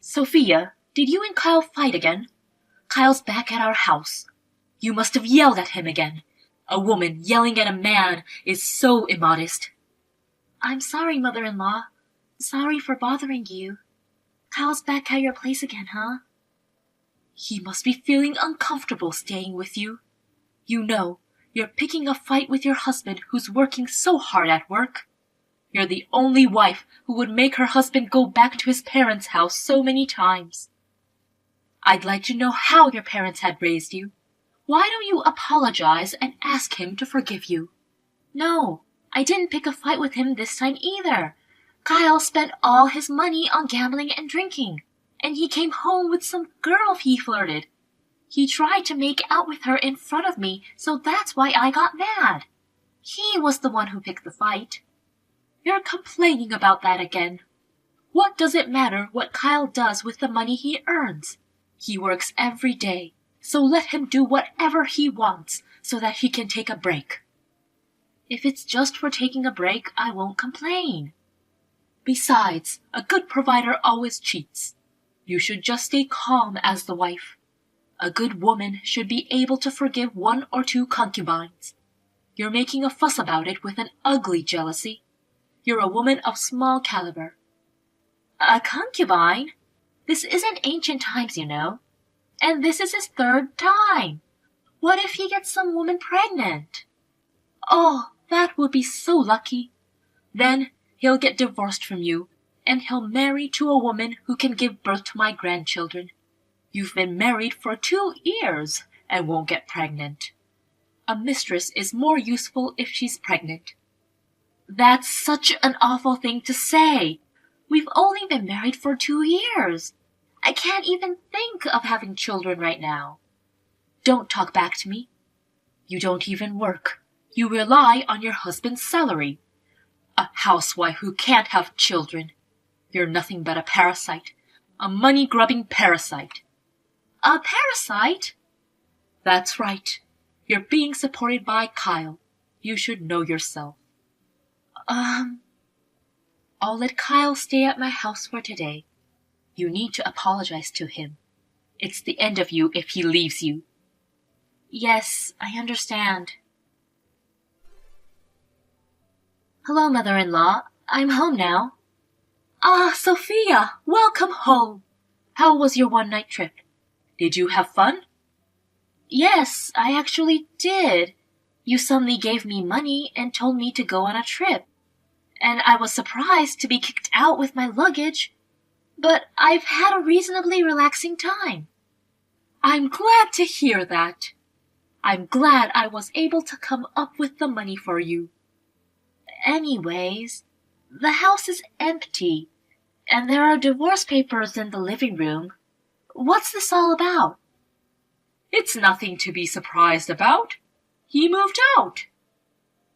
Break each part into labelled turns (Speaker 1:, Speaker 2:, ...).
Speaker 1: Sophia, did you and Kyle fight again? Kyle's back at our house. You must have yelled at him again. A woman yelling at a man is so immodest. I'm sorry, mother-in-law. Sorry for bothering you. Kyle's back at your place again, huh? He must be feeling uncomfortable staying with you. You know, you're picking a fight with your husband who's working so hard at work. You're the only wife who would make her husband go back to his parents' house so many times. I'd like to know how your parents had raised you. Why don't you apologize and ask him to forgive you? No, I didn't pick a fight with him this time either. Kyle spent all his money on gambling and drinking, and he came home with some girl he flirted. He tried to make out with her in front of me, so that's why I got mad. He was the one who picked the fight. You're complaining about that again. What does it matter what Kyle does with the money he earns? He works every day, so let him do whatever he wants so that he can take a break. If it's just for taking a break, I won't complain. Besides, a good provider always cheats. You should just stay calm as the wife. A good woman should be able to forgive 1 or 2 concubines. You're making a fuss about it with an ugly jealousy. You're a woman of small caliber. A concubine? This isn't ancient times, you know. And this is his 3rd time. What if he gets some woman pregnant? Oh, that would be so lucky. Then he'll get divorced from you, and he'll marry to a woman who can give birth to my grandchildren. You've been married for 2 years and won't get pregnant. A mistress is more useful if she's pregnant. That's such an awful thing to say. We've only been married for 2 years. I can't even think of having children right now. Don't talk back to me. You don't even work. You rely on your husband's salary. A housewife who can't have children. You're nothing but a parasite. A money-grubbing parasite. A parasite? That's right. You're being supported by Kyle. You should know yourself. I'll let Kyle stay at my house for today. You need to apologize to him. It's the end of you if he leaves you. Yes, I understand. Hello, mother-in-law. I'm home now. Ah, Sophia, welcome home. How was your one-night trip? Did you have fun? Yes, I actually did. You suddenly gave me money and told me to go on a trip. And I was surprised to be kicked out with my luggage. But I've had a reasonably relaxing time. I'm glad to hear that. I'm glad I was able to come up with the money for you. Anyways, the house is empty, and there are divorce papers in the living room. What's this all about? It's nothing to be surprised about. He moved out.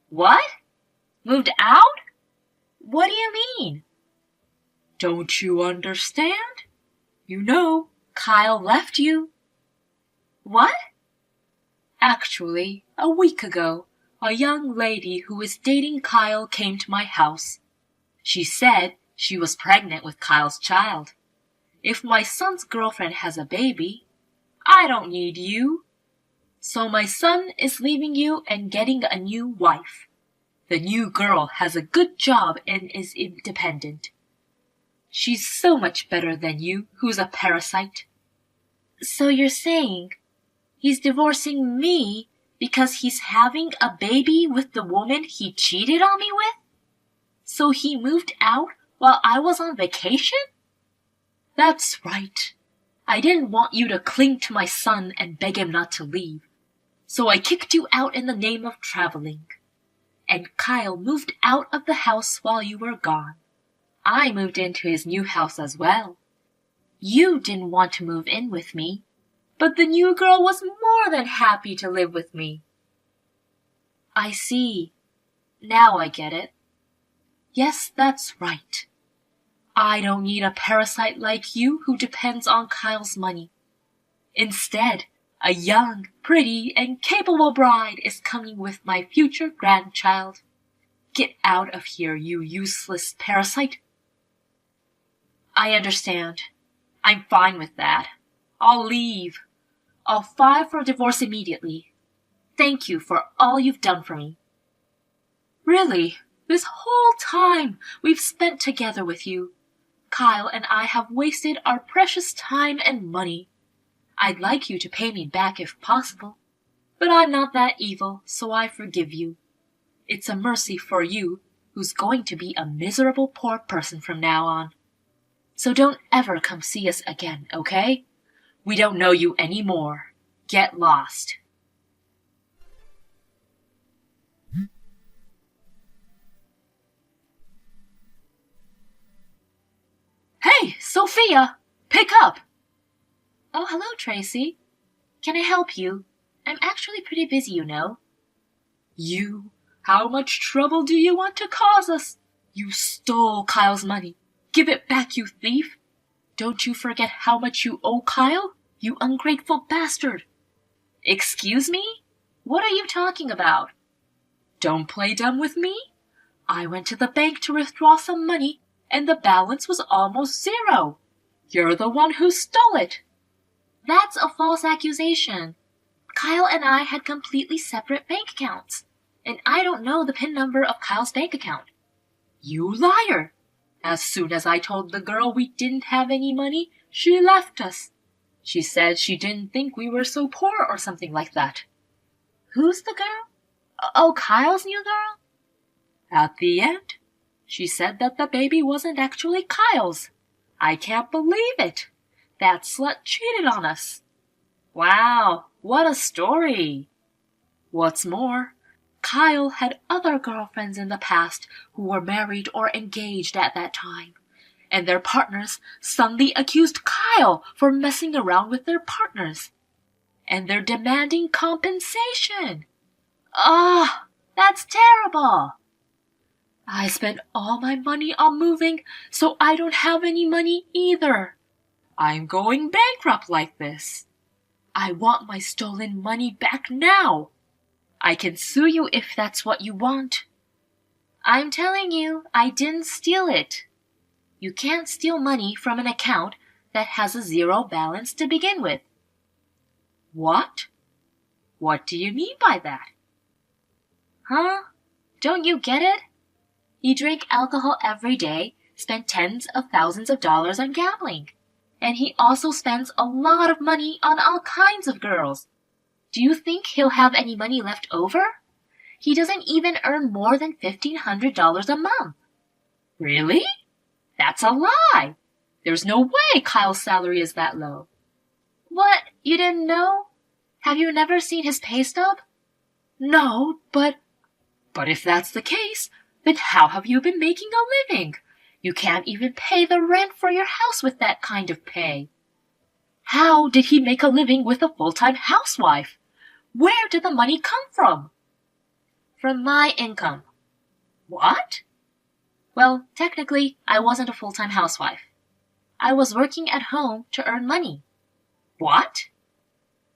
Speaker 1: What? Moved out? What do you mean? Don't you understand? You know, Kyle left you. What? Actually, a week ago, a young lady who is dating Kyle came to my house. She said she was pregnant with Kyle's child. If my son's girlfriend has a baby, I don't need you. So my son is leaving you and getting a new wife. The new girl has a good job and is independent. She's so much better than you, who's a parasite. So you're saying he's divorcing me because he's having a baby with the woman he cheated on me with? So he moved out while I was on vacation? That's right. I didn't want you to cling to my son and beg him not to leave. So I kicked you out in the name of traveling. And Kyle moved out of the house while you were gone. I moved into his new house as well. You didn't want to move in with me, but the new girl was more than happy to live with me. I see. Now I get it. Yes, that's right. I don't need a parasite like you who depends on Kyle's money. Instead, a young, pretty, and capable bride is coming with my future grandchild. Get out of here, you useless parasite. I understand. I'm fine with that. I'll leave. I'll file for divorce immediately. Thank you for all you've done for me. Really, this whole time we've spent together with you, Kyle and I have wasted our precious time and money. I'd like you to pay me back if possible, but I'm not that evil, so I forgive you. It's a mercy for you, who's going to be a miserable poor person from now on. So don't ever come see us again, okay? We don't know you anymore. Get lost. Hey, Sophia! Pick up! Oh, hello, Tracy. Can I help you? I'm actually pretty busy, you know. You? How much trouble do you want to cause us? You stole Kyle's money. Give it back, you thief! Don't you forget how much you owe Kyle, you ungrateful bastard! Excuse me? What are you talking about? Don't play dumb with me. I went to the bank to withdraw some money, and the balance was almost zero. You're the one who stole it. That's a false accusation. Kyle and I had completely separate bank accounts, and I don't know the PIN number of Kyle's bank account. You liar! As soon as I told the girl we didn't have any money, she left us. She said she didn't think we were so poor or something like that. Who's the girl? Oh, Kyle's new girl? At the end, she said that the baby wasn't actually Kyle's. I can't believe it. That slut cheated on us. Wow, what a story. What's more, Kyle had other girlfriends in the past who were married or engaged at that time, and their partners suddenly accused Kyle for messing around with their partners. And they're demanding compensation. Ah, that's terrible. I spent all my money on moving, so I don't have any money either. I'm going bankrupt like this. I want my stolen money back now. I can sue you if that's what you want. I'm telling you, I didn't steal it. You can't steal money from an account that has a zero balance to begin with. What? What do you mean by that? Huh? Don't you get it? He drank alcohol every day, spent tens of thousands of dollars on gambling. And he also spends a lot of money on all kinds of girls. Do you think he'll have any money left over? He doesn't even earn more than $1,500 a month. Really? That's a lie. There's no way Kyle's salary is that low. What? You didn't know? Have you never seen his pay stub? No, but if that's the case, then how have you been making a living? You can't even pay the rent for your house with that kind of pay. How did he make a living with a full-time housewife? Where did the money come from? From my income. What? Well, technically, I wasn't a full-time housewife. I was working at home to earn money. What?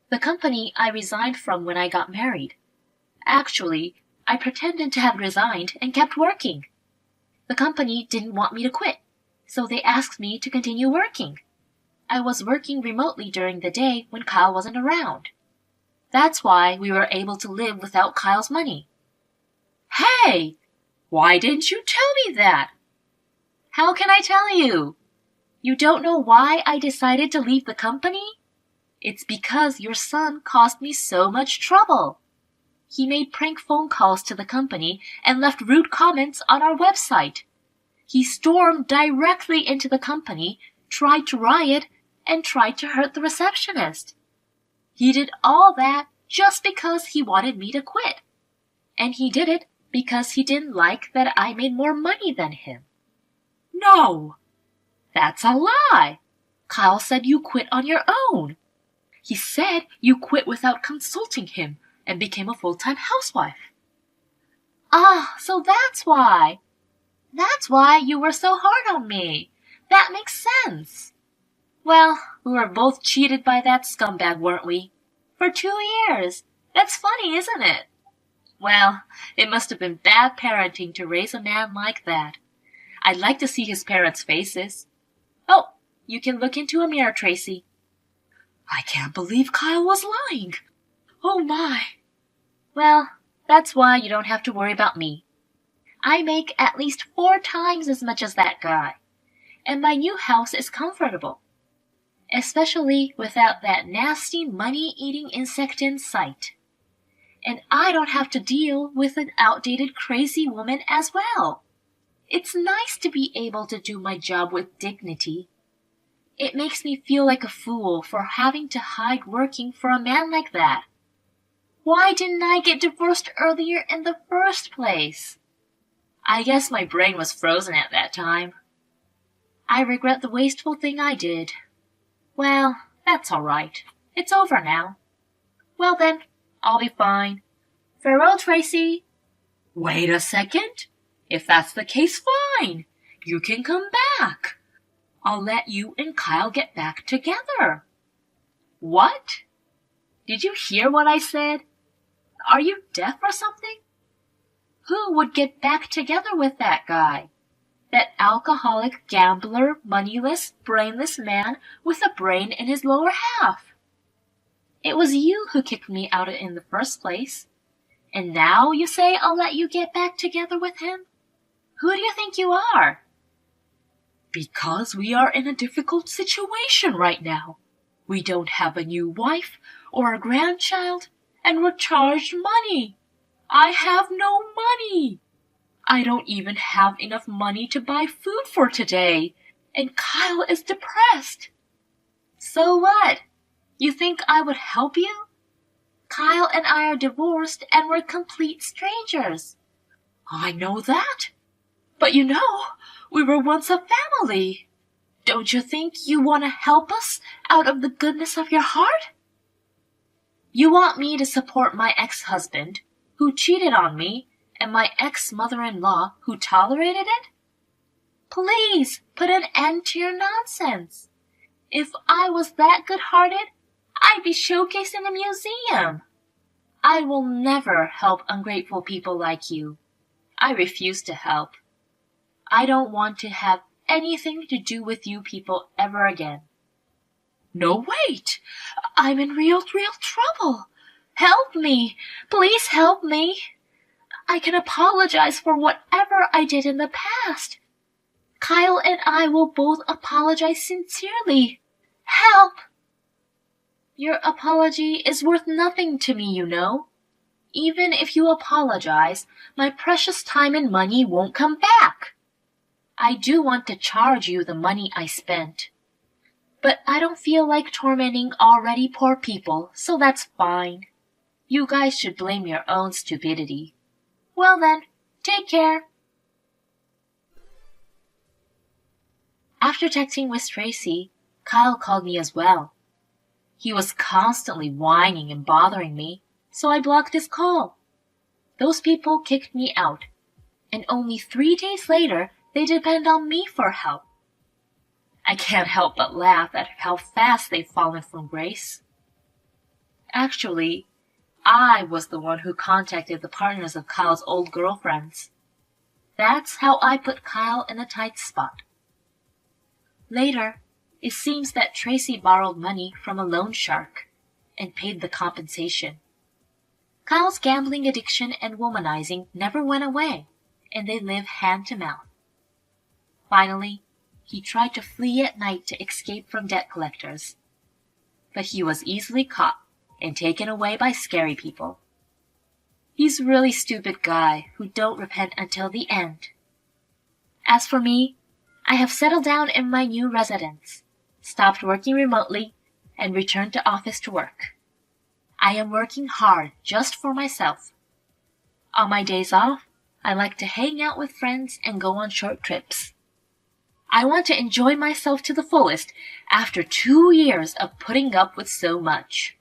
Speaker 1: The company I resigned from when I got married. Actually, I pretended to have resigned and kept working. The company didn't want me to quit, so they asked me to continue working. I was working remotely during the day when Kyle wasn't around. That's why we were able to live without Kyle's money. Hey! Why didn't you tell me that? How can I tell you? You don't know why I decided to leave the company? It's because your son caused me so much trouble. He made prank phone calls to the company and left rude comments on our website. He stormed directly into the company, tried to riot, and tried to hurt the receptionist. He did all that just because he wanted me to quit. And he did it because he didn't like that I made more money than him. No! That's a lie! Kyle said you quit on your own. He said you quit without consulting him and became a full-time housewife. Ah, so that's why. That's why you were so hard on me. That makes sense. Well, we were both cheated by that scumbag, weren't we? For 2 years. That's funny, isn't it? Well, it must have been bad parenting to raise a man like that. I'd like to see his parents' faces. Oh, you can look into a mirror, Tracy. I can't believe Kyle was lying. Oh my. Well, that's why you don't have to worry about me. I make at least 4 times as much as that guy, and my new house is comfortable, especially without that nasty money-eating insect in sight. And I don't have to deal with an outdated crazy woman as well. It's nice to be able to do my job with dignity. It makes me feel like a fool for having to hide working for a man like that. Why didn't I get divorced earlier in the first place? I guess my brain was frozen at that time. I regret the wasteful thing I did. Well, that's all right. It's over now. Well then, I'll be fine. Farewell, Tracy. Wait a second. If that's the case, fine. You can come back. I'll let you and Kyle get back together. What? Did you hear what I said? Are you deaf or something? Who would get back together with that guy? That alcoholic, gambler, moneyless, brainless man with a brain in his lower half. It was you who kicked me out in the first place. And now you say I'll let you get back together with him? Who do you think you are? Because we are in a difficult situation right now. We don't have a new wife or a grandchild, and we're charged money. I have no money. I don't even have enough money to buy food for today, and Kyle is depressed. So what? You think I would help you? Kyle and I are divorced and we're complete strangers. I know that. But you know, we were once a family. Don't you think you want to help us out of the goodness of your heart? You want me to support my ex-husband, who cheated on me, and my ex-mother-in-law, who tolerated it? Please, put an end to your nonsense. If I was that good-hearted, I'd be showcased in a museum. I will never help ungrateful people like you. I refuse to help. I don't want to have anything to do with you people ever again. No, wait! I'm in real trouble. Help me! Please help me! I can apologize for whatever I did in the past. Kyle and I will both apologize sincerely. Help! Your apology is worth nothing to me, you know. Even if you apologize, my precious time and money won't come back. I do want to charge you the money I spent. But I don't feel like tormenting already poor people, so that's fine. You guys should blame your own stupidity. Well then, take care. After texting with Tracy, Kyle called me as well. He was constantly whining and bothering me, so I blocked his call. Those people kicked me out, and only 3 days later they depend on me for help. I can't help but laugh at how fast they've fallen from grace. Actually, I was the one who contacted the partners of Kyle's old girlfriends. That's how I put Kyle in a tight spot. Later, it seems that Tracy borrowed money from a loan shark and paid the compensation. Kyle's gambling addiction and womanizing never went away, and they live hand to mouth. Finally, he tried to flee at night to escape from debt collectors. But he was easily caught and taken away by scary people. He's a really stupid guy who don't repent until the end. As for me, I have settled down in my new residence, stopped working remotely, and returned to office to work. I am working hard just for myself. On my days off, I like to hang out with friends and go on short trips. I want to enjoy myself to the fullest after 2 years of putting up with so much.